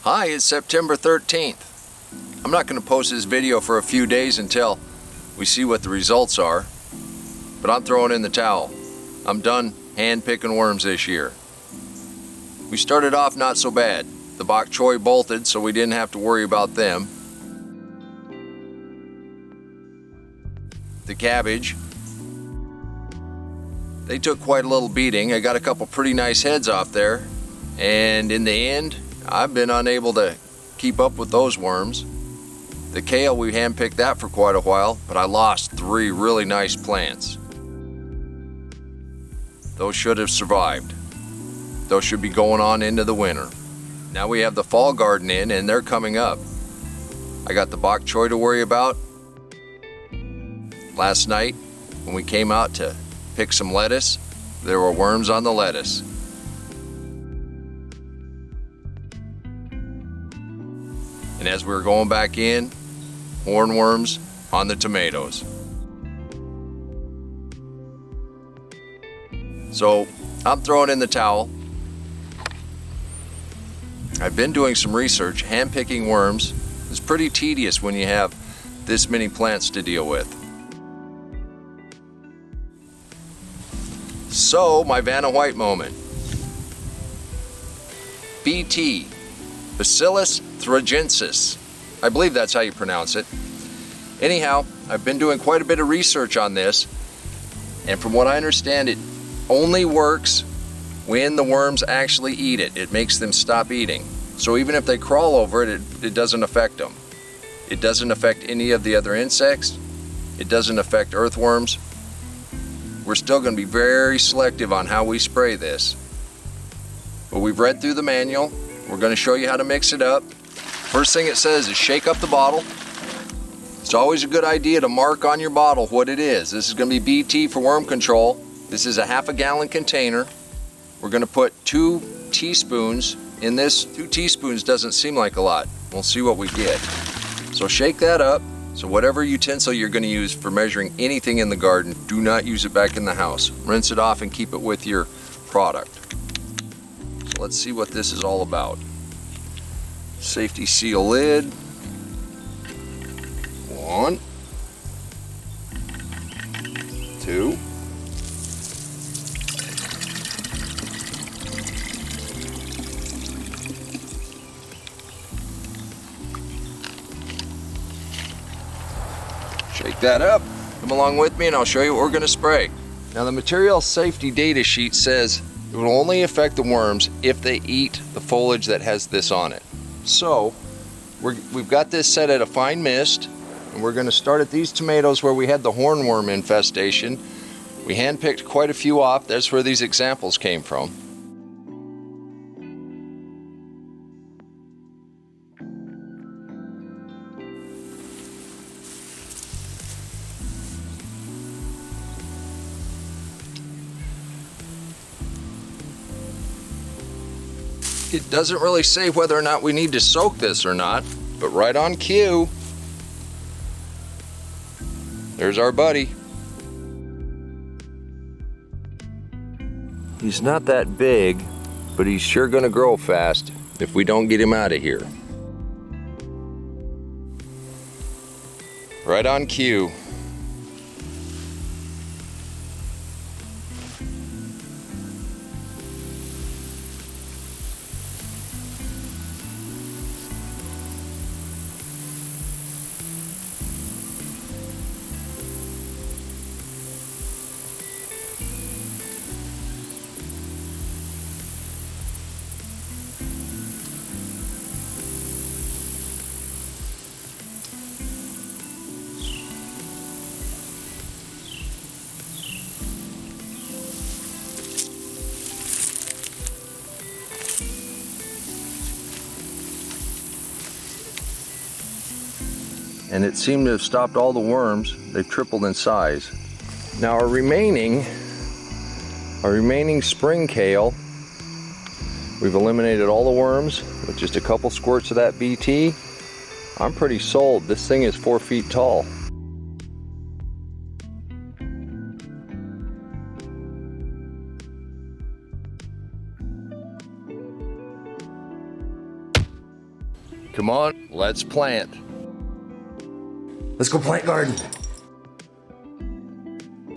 Hi, it's September 13th. I'm not going to post this video for a few days until we see what the results are, but I'm throwing in the towel. I'm done hand picking worms this year. We started off not so bad. The bok choy bolted, so we didn't have to worry about them. The cabbage, they took quite a little beating. I got a couple pretty nice heads off there, and in the end, I've been unable to keep up with those worms. The kale, we handpicked that for quite a while, but I lost 3 really nice plants. Those should have survived. Those should be going on into the winter. Now we have the fall garden in, and they're coming up. I got the bok choy to worry about. Last night, when we came out to pick some lettuce, there were worms on the lettuce. And as we were going back in, hornworms on the tomatoes. So I'm throwing in the towel. I've been doing some research. Hand-picking worms is pretty tedious when you have this many plants to deal with. So, my Vanna White moment. BT, Bacillus thuringiensis. I believe that's how you pronounce it. Anyhow, I've been doing quite a bit of research on this, and from what I understand, it only works when the worms actually eat it. It makes them stop eating. So even if they crawl over it, it doesn't affect them. It doesn't affect any of the other insects. It doesn't affect earthworms. We're still going to be very selective on how we spray this. But we've read through the manual. We're going to show you how to mix it up. First thing it says is shake up the bottle. It's always a good idea to mark on your bottle what it is. This is going to be BT for worm control. This is a ½ gallon container. We're going to put 2 teaspoons in this. 2 teaspoons doesn't seem like a lot. We'll see what we get. So shake that up. So whatever utensil you're going to use for measuring anything in the garden, do not use it back in the house. Rinse it off and keep it with your product. So let's see what this is all about. Safety seal lid. 1, 2. Shake that up. Come along with me and I'll show you what we're going to spray. Now the material safety data sheet says it will only affect the worms if they eat the foliage that has this on it. So we've got this set at a fine mist, and we're going to start at these tomatoes where we had the hornworm infestation. We handpicked quite a few off. That's where these examples came from. It doesn't really say whether or not we need to soak this or not, but right on cue. There's our buddy. He's not that big, but he's sure gonna grow fast if we don't get him out of here. Right on cue. And it seemed to have stopped all the worms. They've tripled in size. Now our remaining spring kale, we've eliminated all the worms with just a couple squirts of that BT. I'm pretty sold. This thing is 4 feet tall. Come on, let's plant. Let's go plant garden.